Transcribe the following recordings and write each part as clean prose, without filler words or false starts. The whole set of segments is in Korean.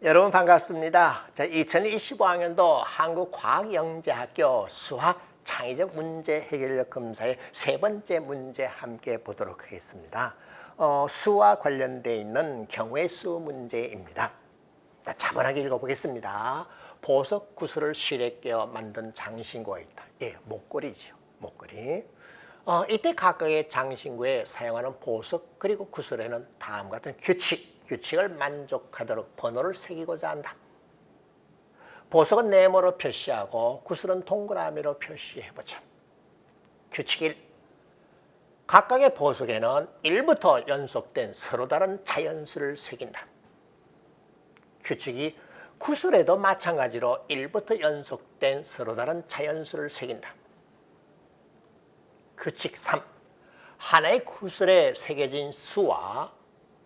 여러분 반갑습니다. 자, 2025학년도 한국과학영재학교 수학 창의적 문제 해결력 검사의 세 번째 문제 함께 보도록 하겠습니다. 수와 관련되어 있는 경우의 수 문제입니다. 자, 차분하게 읽어보겠습니다. 보석 구슬을 실에 끼워 만든 장신구가 있다. 예, 목걸이지요. 목걸이. 이때 각각의 장신구에 사용하는 보석 그리고 구슬에는 다음과 같은 규칙을 만족하도록 번호를 새기고자 한다. 보석은 네모로 표시하고 구슬은 동그라미로 표시해보자. 규칙 1. 각각의 보석에는 1부터 연속된 서로 다른 자연수를 새긴다. 규칙 2. 구슬에도 마찬가지로 1부터 연속된 서로 다른 자연수를 새긴다. 규칙 3. 하나의 구슬에 새겨진 수와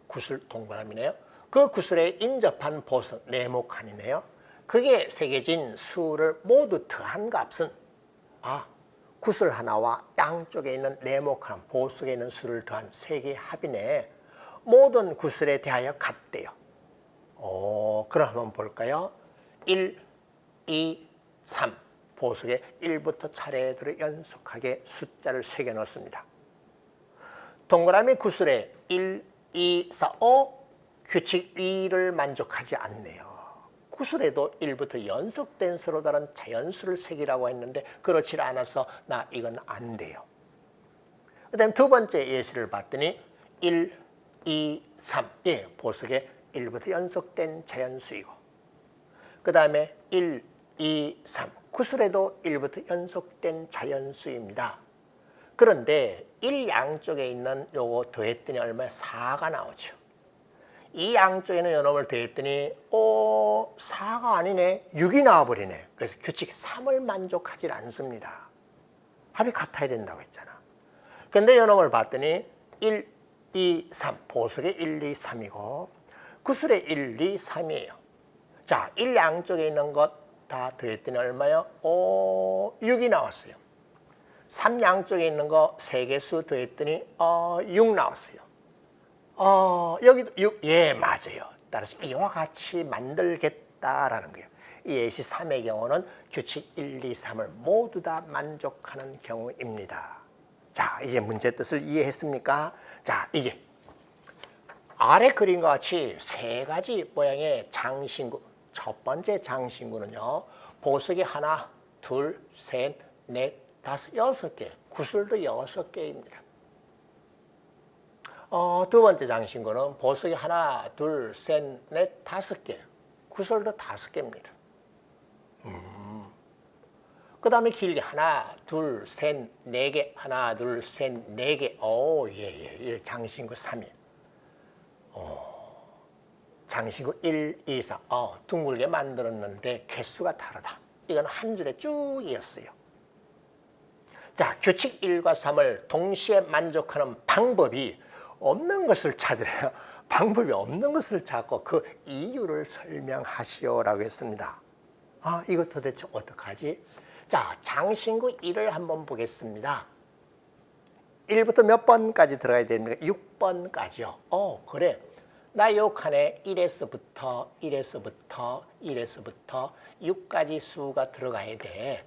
구슬 동그라미네요. 그 구슬에 인접한 보석 네모칸이네요. 그게 새겨진 수를 모두 더한 값은 구슬 하나와 양쪽에 있는 네모칸 보석에 있는 수를 더한 세 개의 합이네. 모든 구슬에 대하여 같대요. 그럼 한번 볼까요? 1, 2, 3 보석에 1부터 차례대로 연속하게 숫자를 새겨 넣습니다. 동그라미 구슬에 1, 2, 4, 5 규칙 2를 만족하지 않네요. 구슬에도 1부터 연속된 서로 다른 자연수를 새기라고 했는데 그렇지 않아서 나 이건 안 돼요. 그 다음 두 번째 예시를 봤더니 1, 2, 3 예, 보석에 1부터 연속된 자연수이고 그 다음에 1, 2, 3 구슬에도 1부터 연속된 자연수입니다. 그런데 1 양쪽에 있는 요거 더했더니 얼마야? 4가 나오죠. 이 양쪽에는 요놈을 더했더니 4가 아니네. 6이 나와버리네. 그래서 규칙 3을 만족하지 않습니다. 합이 같아야 된다고 했잖아. 근데 요놈을 봤더니 1, 2, 3 보석에 1, 2, 3이고 구슬에 1, 2, 3이에요. 자, 1 양쪽에 있는 것 다 더했더니 얼마요? 6이 나왔어요. 3 양쪽에 있는 거 3개 수 더했더니 6 나왔어요. 여기도 6. 예, 맞아요. 따라서 이와 같이 만들겠다라는 거예요. 이 예시 3의 경우는 규칙 1, 2, 3을 모두 다 만족하는 경우입니다. 자, 이제 문제 뜻을 이해했습니까? 자, 이제 아래 그림과 같이 세 가지 모양의 장신구. 첫 번째 장신구는요. 보석이 하나, 둘, 셋, 넷, 다섯, 6개. 구슬도 6개입니다. 두 번째 장신구는 보석이 하나, 둘, 셋, 넷, 5개. 구슬도 5개입니다. 그 다음에 길게 하나, 둘, 셋, 4개. 하나, 둘, 셋, 4개. 예. 장신구 3이. 장신구 1, 2, 4. 둥글게 만들었는데 개수가 다르다. 이건 한 줄에 쭉 이었어요. 자, 규칙 1과 3을 동시에 만족하는 방법이 없는 것을 찾으래요. 방법이 없는 것을 찾고 그 이유를 설명하시오라고 했습니다. 이거 도대체 어떡하지? 자, 장신구 1을 한번 보겠습니다. 1부터 몇 번까지 들어가야 됩니까? 6번까지요. 그래. 나 요 칸에 1에서부터 6까지 수가 들어가야 돼.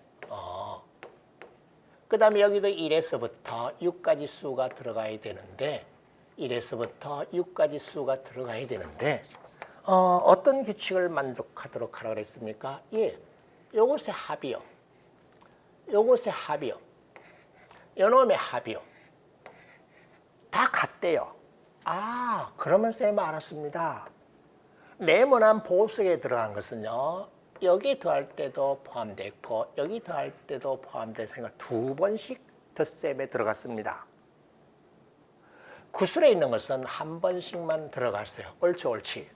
그 다음에 여기도 1에서부터 6까지 수가 들어가야 되는데 1에서부터 6까지 수가 들어가야 되는데 어떤 규칙을 만족하도록 하라고 그랬습니까? 예, 요것의 합이요. 요것의 합이요. 요놈의 합이요. 다 같대요. 그러면 쌤 알았습니다. 네모난 보석에 들어간 것은요. 여기 더할 때도 포함됐고 여기 더할 때도 포함됐으니까 2번씩 덧셈에 들어갔습니다. 구슬에 있는 것은 한 번씩만 들어갔어요. 옳지.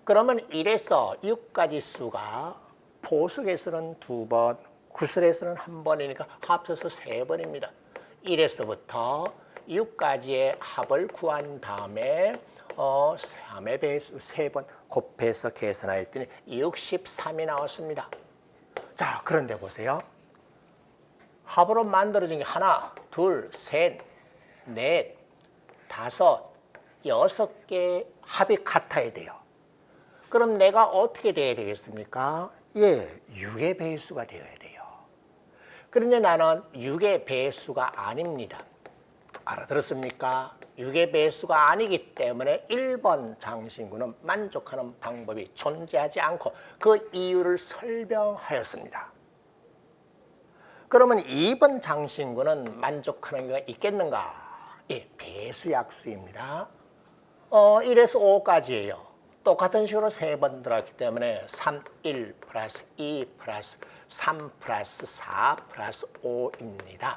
그러면 1에서 6까지 수가 보석에서는 2번, 구슬에서는 1번이니까 합쳐서 3번입니다. 1에서부터 6까지의 합을 구한 다음에 3의 배수 3번 곱해서 계산하였더니 63이 나왔습니다. 자, 그런데 보세요. 합으로 만들어진 게 하나, 둘, 셋, 넷, 5, 6개의 합이 같아야 돼요. 그럼 내가 어떻게 돼야 되겠습니까? 예, 6의 배수가 되어야 돼요. 그런데 나는 6의 배수가 아닙니다. 알아들었습니까? 6의 배수가 아니기 때문에 1번 장신구는 만족하는 방법이 존재하지 않고 그 이유를 설명하였습니다. 그러면 2번 장신구는 만족하는 경우가 있겠는가? 예, 배수약수입니다. 1에서 5까지예요. 똑같은 식으로 3번 들어갔기 때문에 3, 1 플러스 2 플러스 3 플러스 4 플러스 5입니다.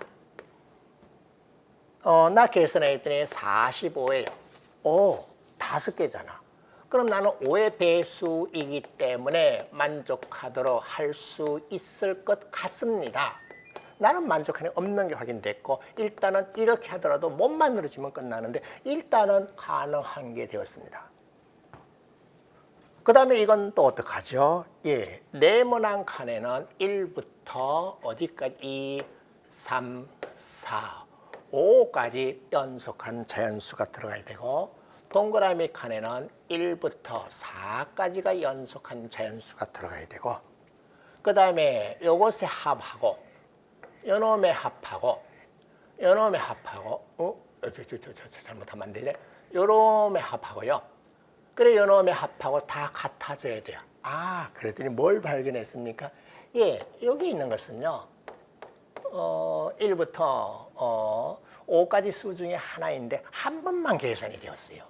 나 계산했더니 45예요. 5개잖아. 그럼 나는 5의 배수이기 때문에 만족하도록 할 수 있을 것 같습니다. 나는 만족하는 없는 게 확인됐고 일단은 이렇게 하더라도 못 만들어지면 끝나는데 일단은 가능한 게 되었습니다. 그 다음에 이건 또 어떡하죠? 예, 네모난 칸에는 1부터 어디까지 2, 3, 4, 5까지 연속한 자연수가 들어가야 되고 동그라미 칸에는 1부터 4까지가 연속한 자연수가 들어가야 되고 그 다음에 요것에 합하고 요놈에 합하고 요놈에 합하고 잘못하면 안 되네. 요놈에 합하고요. 그래 요놈에 합하고 다 같아져야 돼요. 그랬더니 뭘 발견했습니까? 예, 여기 있는 것은요. 1부터 5까지 수 중에 하나인데 한 번만 계산이 되었어요.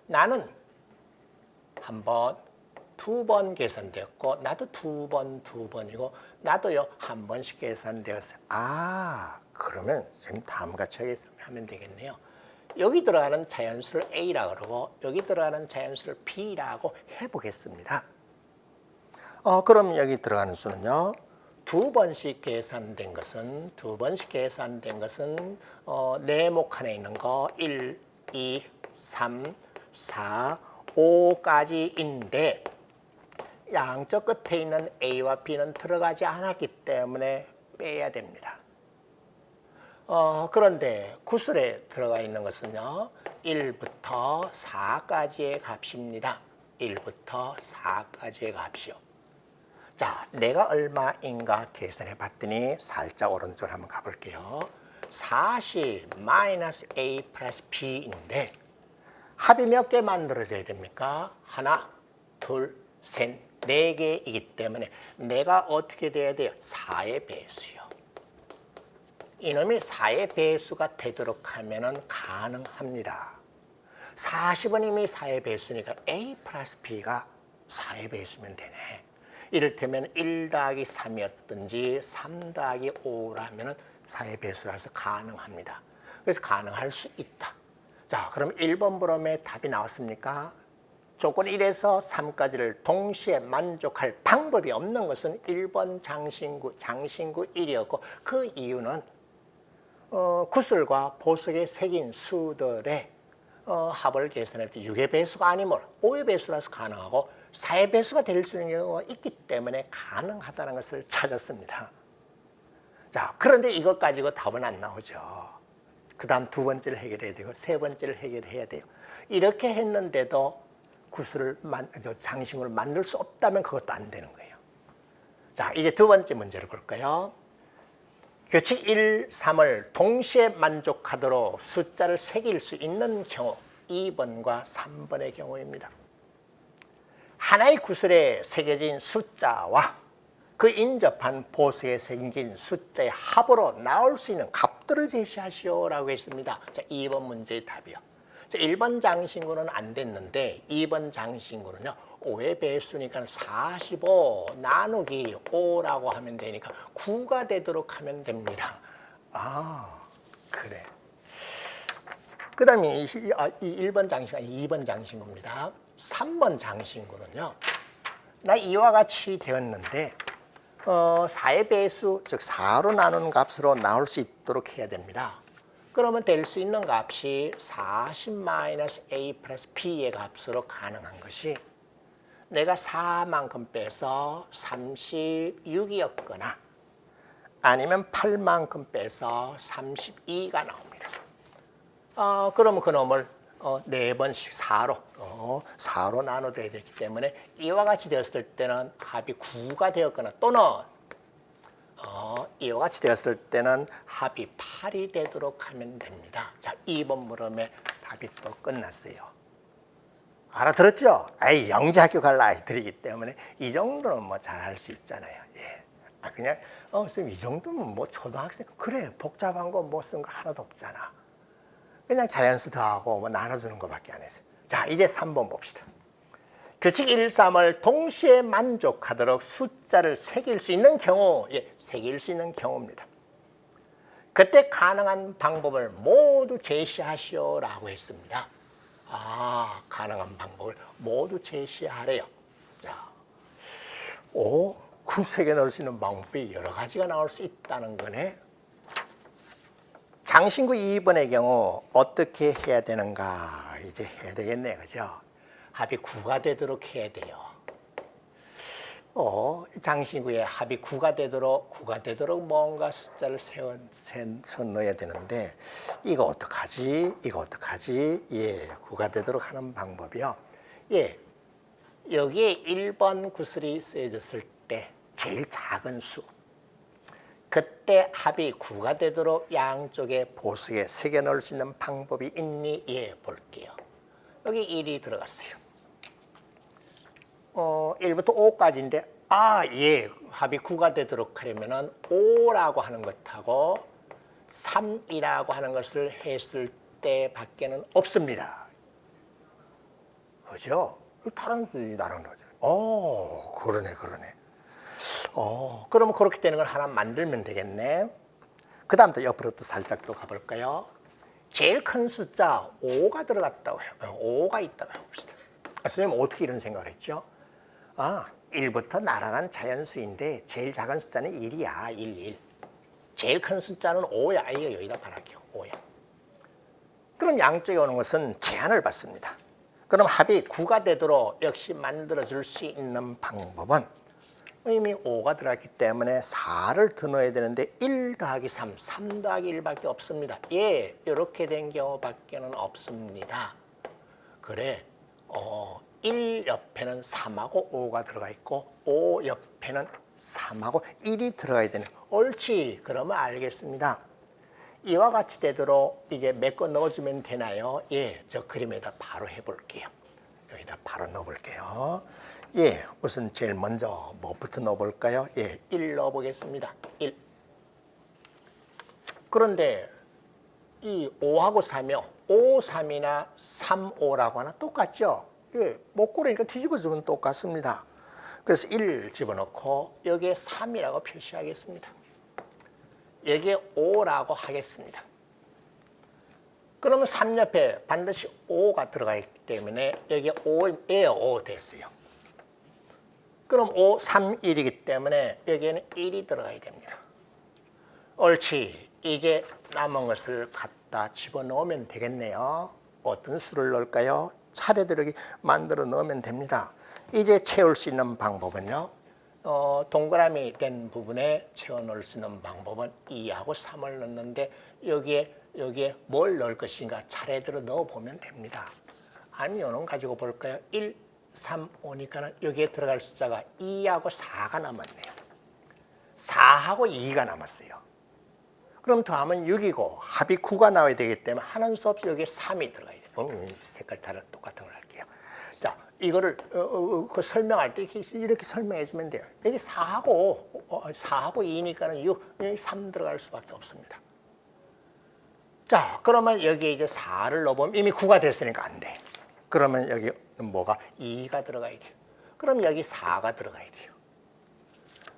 나는 한 번, 2번 계산되었고 나도 2번이고 나도요 한 번씩 계산되었어요. 그러면 지금 다음과 같이 하면 되겠네요. 여기 들어가는 자연수를 A라고 그러고 여기 들어가는 자연수를 B라고 해보겠습니다. 그럼 여기 들어가는 수는요. 2번씩 계산된 것은 네모 칸에 있는 거 1, 2, 3, 4, 5까지인데 양쪽 끝에 있는 A와 B는 들어가지 않았기 때문에 빼야 됩니다. 그런데 구슬에 들어가 있는 것은요. 1부터 4까지의 값입니다. 1부터 4까지의 값이요. 자, 내가 얼마인가 계산해 봤더니 살짝 오른쪽으로 한번 가볼게요. 40 마이너스 A 플러스 B인데 합이 몇 개 만들어져야 됩니까? 하나, 둘, 셋, 4개이기 때문에 내가 어떻게 돼야 돼요? 4의 배수요. 이놈이 4의 배수가 되도록 하면 가능합니다. 40은 이미 4의 배수니까 A 플러스 B가 4의 배수면 되네. 이를테면 1 더하기 3이었든지 3 더하기 5라면 4의 배수라서 가능합니다. 그래서 가능할 수 있다. 자, 그럼 1번 물음에 답이 나왔습니까? 조건 1에서 3까지를 동시에 만족할 방법이 없는 것은 1번 장신구 1이었고 그 이유는 구슬과 보석에 새긴 수들의 합을 계산할 때 6의 배수가 아니면 5의 배수라서 가능하고 4의 배수가 될 수 있는 경우가 있기 때문에 가능하다는 것을 찾았습니다. 자, 그런데 이것 가지고 답은 안 나오죠. 그 다음 2번째를 해결해야 되고 3번째를 해결해야 돼요. 이렇게 했는데도 장신구를 만들 수 없다면 그것도 안 되는 거예요. 자, 이제 2번째 문제를 볼까요? 규칙 1, 3을 동시에 만족하도록 숫자를 새길 수 있는 경우 2번과 3번의 경우입니다. 하나의 구슬에 새겨진 숫자와 그 인접한 보석에 새긴 숫자의 합으로 나올 수 있는 값들을 제시하시오라고 했습니다. 자, 2번 문제의 답이요. 자, 1번 장신구는 안 됐는데 2번 장신구는요. 5의 배수니까 45 나누기 5라고 하면 되니까 9가 되도록 하면 됩니다. 그래. 그 다음에 이 1번 장신구, 2번 장신구입니다. 3번 장신구는요. 나 이와 같이 되었는데 4의 배수, 즉 4로 나누는 값으로 나올 수 있도록 해야 됩니다. 그러면 될 수 있는 값이 40-A 플러스 B의 값으로 가능한 것이 내가 4만큼 빼서 36이었거나 아니면 8만큼 빼서 32가 나옵니다. 그러면 그 놈을 네 번씩 4로 나눠져야 되기 때문에 이와 같이 되었을 때는 합이 9가 되었거나 또는 이와 같이 되었을 때는 합이 8이 되도록 하면 됩니다. 자, 2번 물음에 답이 또 끝났어요. 알아들었죠? 영재학교 갈 아이들이기 때문에 이 정도는 뭐 잘할 수 있잖아요. 예. 그냥 선생님 이 정도면 뭐 초등학생 그래 복잡한 거 뭐 쓴 거 하나도 없잖아. 그냥 자연수 더하고 뭐 나눠주는 것밖에 안 했어요. 자, 이제 3번 봅시다. 규칙 1, 3을 동시에 만족하도록 숫자를 새길 수 있는 경우, 새길 수 있는 경우입니다. 그때 가능한 방법을 모두 제시하시오라고 했습니다. 가능한 방법을 모두 제시하래요. 자, 9 세개 넣을 수 있는 방법이 여러 가지가 나올 수 있다는 거네. 장신구 2번의 경우 어떻게 해야 되는가 이제 해야 되겠네, 그죠? 합이 9가 되도록 해야 돼요. 장신구에 합이 9가 되도록 뭔가 숫자를 손 넣어야 되는데 이거 어떡하지? 예, 9가 되도록 하는 방법이요. 예, 여기에 1번 구슬이 쓰여졌을 때 제일 작은 수. 그때 합이 9가 되도록 양쪽에 보석에 새겨 넣을 수 있는 방법이 있니? 예, 볼게요. 여기 1이 들어갔어요. 1부터 5까지인데, 예, 합이 9가 되도록 하려면은 5라고 하는 것하고 3이라고 하는 것을 했을 때 밖에는 없습니다. 그죠? 다른 수준이 다른 거죠. 그러네. 그러면 그렇게 되는 걸 하나 만들면 되겠네. 그 다음부터 옆으로 또 살짝 또 가볼까요? 제일 큰 숫자 5가 들어갔다고 해요. 5가 있다고 해봅시다. 선생님 어떻게 이런 생각을 했죠? 1부터 나란한 자연수인데 제일 작은 숫자는 1이야. 1. 제일 큰 숫자는 5야. 이거 여기다 말할게요. 5야. 그럼 양쪽에 오는 것은 제한을 받습니다. 그럼 합이 9가 되도록 역시 만들어줄 수 있는 방법은 이미 5가 들어갔기 때문에 4를 더 넣어야 되는데 1 더하기 3, 3 더하기 1밖에 없습니다. 예, 이렇게 된 경우밖에는 없습니다. 그래, 1 옆에는 3하고 5가 들어가 있고 5 옆에는 3하고 1이 들어가야 되는. 옳지, 그러면 알겠습니다. 이와 같이 되도록 이제 몇 거 넣어주면 되나요? 예, 저 그림에다 바로 해볼게요. 여기다 바로 넣어볼게요. 예, 우선 제일 먼저 뭐부터 넣어볼까요? 예, 1 넣어보겠습니다. 1. 그런데 이 5하고 3이요. 5, 3이나 3, 5라고 하나 똑같죠? 예, 못 고르니까 뒤집어주면 똑같습니다. 그래서 1 집어넣고 여기에 3이라고 표시하겠습니다. 여기에 5라고 하겠습니다. 그러면 3 옆에 반드시 5가 들어가 있기 때문에 여기에 5예요. 5 됐어요. 그럼 5, 3, 1이기 때문에 여기에는 1이 들어가야 됩니다. 옳지. 이제 남은 것을 갖다 집어넣으면 되겠네요. 어떤 수를 넣을까요? 차례대로 만들어 넣으면 됩니다. 이제 채울 수 있는 방법은요. 동그라미 된 부분에 채워 넣을 수 있는 방법은 2하고 3을 넣는데 여기에 뭘 넣을 것인가 차례대로 넣어보면 됩니다. 아니면 이는 가지고 볼까요? 1, 3, 5니까 여기에 들어갈 숫자가 2하고 4가 남았네요. 4하고 2가 남았어요. 그럼 더하면 6이고 합이 9가 나와야 되기 때문에 하는 수 없이 여기에 3이 들어가야 돼요. 색깔 다른 똑같은 걸 할게요. 자, 이거를 설명할 때 이렇게 설명해 주면 돼요. 여기 4하고 2니까는 6, 3 들어갈 수밖에 없습니다. 자, 그러면 여기에 이제 4를 넣어보면 이미 9가 됐으니까 안 돼. 그러면 여기 뭐가 2가 들어가야 돼요. 그럼 여기 4가 들어가야 돼요.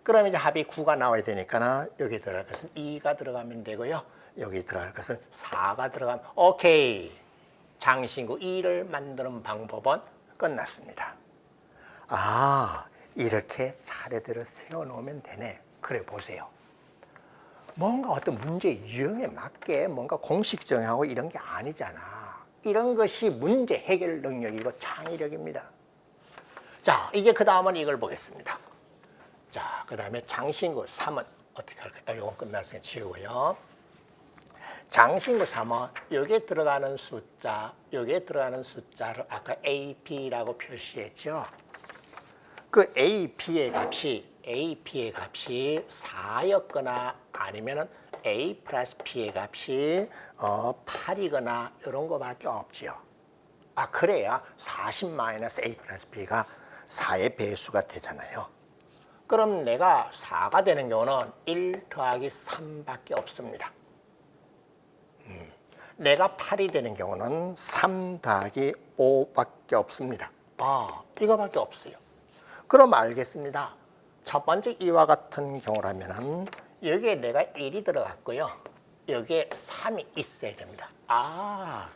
그럼 이제 합이 9가 나와야 되니까 여기 들어갈 것은 2가 들어가면 되고요. 여기 들어갈 것은 4가 들어가면 오케이. 장신구 2를 만드는 방법은 끝났습니다. 이렇게 차례대로 세워놓으면 되네. 그래 보세요. 뭔가 어떤 문제 유형에 맞게 뭔가 공식 정하고 이런 게 아니잖아. 이런 것이 문제 해결 능력이고 창의력입니다. 자, 이제 그 다음은 이걸 보겠습니다. 자, 그 다음에 장신구 3은 어떻게 할까요? 이건 끝났으니까 지우고요. 장신구 삼아 여기에 들어가는 숫자, 여기에 들어가는 숫자를 아까 A, B라고 표시했죠. 그 A, B의 값이 4였거나 아니면은 A 플러스 B의 값이 8이거나 이런 거밖에 없지요. 그래야 40 마이너스 A 플러스 B가 4의 배수가 되잖아요. 그럼 내가 4가 되는 경우는 1 더하기 3밖에 없습니다. 내가 8이 되는 경우는 3 더하기 5밖에 없습니다. 이거밖에 없어요. 그럼 알겠습니다. 첫 번째 이와 같은 경우라면 여기에 내가 1이 들어갔고요. 여기에 3이 있어야 됩니다.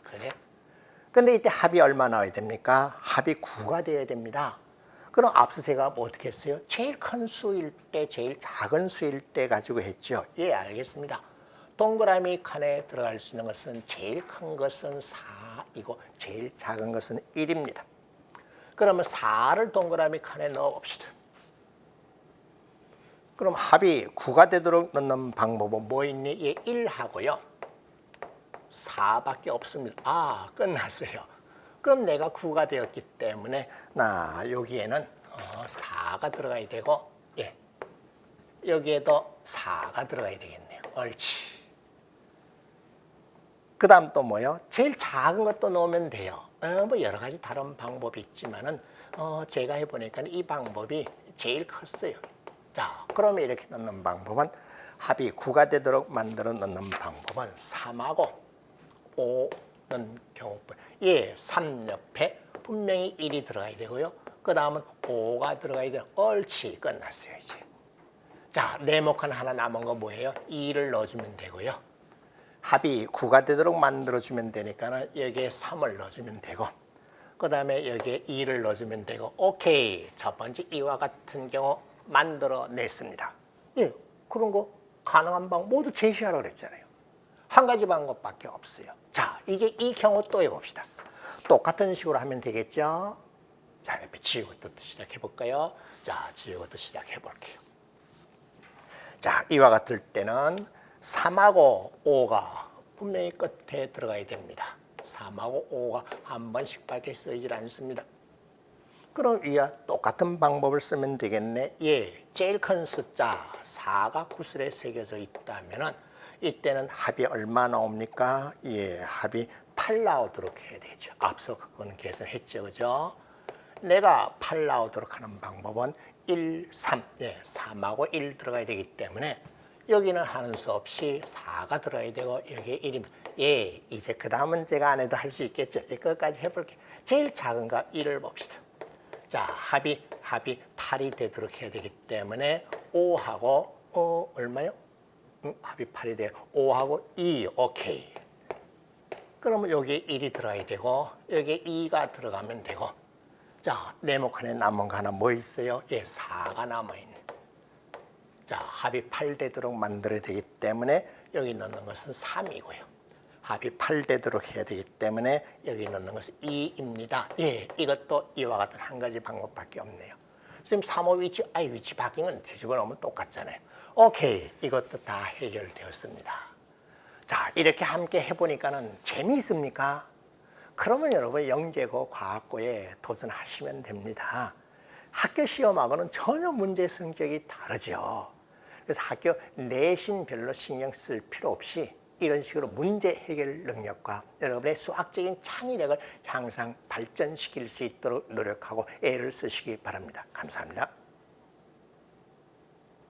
그래? 근데 이때 합이 얼마 나와야 됩니까? 합이 9가 되어야 됩니다. 그럼 앞서 제가 뭐 어떻게 했어요? 제일 큰 수일 때, 제일 작은 수일 때 가지고 했죠. 알겠습니다. 동그라미 칸에 들어갈 수 있는 것은 제일 큰 것은 4이고 제일 작은 것은 1입니다. 그러면 4를 동그라미 칸에 넣어봅시다. 그럼 합이 9가 되도록 넣는 방법은 뭐 있니? 1하고요. 4밖에 없습니다. 끝났어요. 그럼 내가 9가 되었기 때문에 여기에는 4가 들어가야 되고 여기에도 4가 들어가야 되겠네요. 옳지. 그 다음 또 뭐요? 제일 작은 것도 넣으면 돼요. 뭐 여러 가지 다른 방법이 있지만은 제가 해보니까 이 방법이 제일 컸어요. 자, 그러면 이렇게 넣는 방법은 합이 9가 되도록 만들어 넣는 방법은 3하고 5는 경우뿐. 3 옆에 분명히 1이 들어가야 되고요. 그 다음은 5가 들어가야 돼요. 옳지. 끝났어요, 이제. 자, 네모칸 하나 남은 거 뭐예요? 2를 넣어주면 되고요. 합이 9가 되도록 만들어주면 되니까 여기에 3을 넣어주면 되고 그 다음에 여기에 2를 넣어주면 되고 오케이. 첫 번째 이와 같은 경우 만들어냈습니다. 그런 거 가능한 방법 모두 제시하라고 그랬잖아요. 한 가지 방법밖에 없어요. 자, 이제 이 경우 또 해봅시다. 똑같은 식으로 하면 되겠죠? 자, 옆에 지우고부터 시작해볼까요? 자, 지우고부터 시작해볼게요. 자, 이와 같을 때는 3하고 5가 분명히 끝에 들어가야 됩니다. 3하고 5가 한 번씩밖에 쓰이질 않습니다. 그럼 위와 똑같은 방법을 쓰면 되겠네. 제일 큰 숫자 4가 구슬에 새겨져 있다면 이때는 합이 얼마 나옵니까? 합이 8 나오도록 해야 되죠. 앞서 그건 계산했죠, 그죠? 내가 8 나오도록 하는 방법은 1, 3, 3하고 1 들어가야 되기 때문에 여기는 하는 수 없이 4가 들어가야 되고 여기에 1입니다. 이제 그 다음은 제가 안 해도 할 수 있겠죠. 끝까지 해볼게요. 제일 작은 값 1을 봅시다. 자, 합이 8이 되도록 해야 되기 때문에 5하고 얼마요? 합이 8이 돼요. 5하고 2, 오케이. 그러면 여기에 1이 들어가야 되고 여기에 2가 들어가면 되고 자, 네모칸에 남은 거 하나 뭐 있어요? 4가 남아있네. 자, 합이 8 되도록 만들어야 되기 때문에 여기 넣는 것은 3이고요. 합이 8 되도록 해야 되기 때문에 여기 넣는 것은 2입니다. 이것도 이와 같은 한 가지 방법밖에 없네요. 선생님 3호 위치, 위치 바뀐 건 뒤집어 놓으면 똑같잖아요. 오케이, 이것도 다 해결되었습니다. 자, 이렇게 함께 해보니까는 재미있습니까? 그러면 여러분 영재고 과학고에 도전하시면 됩니다. 학교 시험하고는 전혀 문제 성격이 다르죠. 그래서 학교 내신 별로 신경 쓸 필요 없이 이런 식으로 문제 해결 능력과 여러분의 수학적인 창의력을 항상 발전시킬 수 있도록 노력하고 애를 쓰시기 바랍니다. 감사합니다.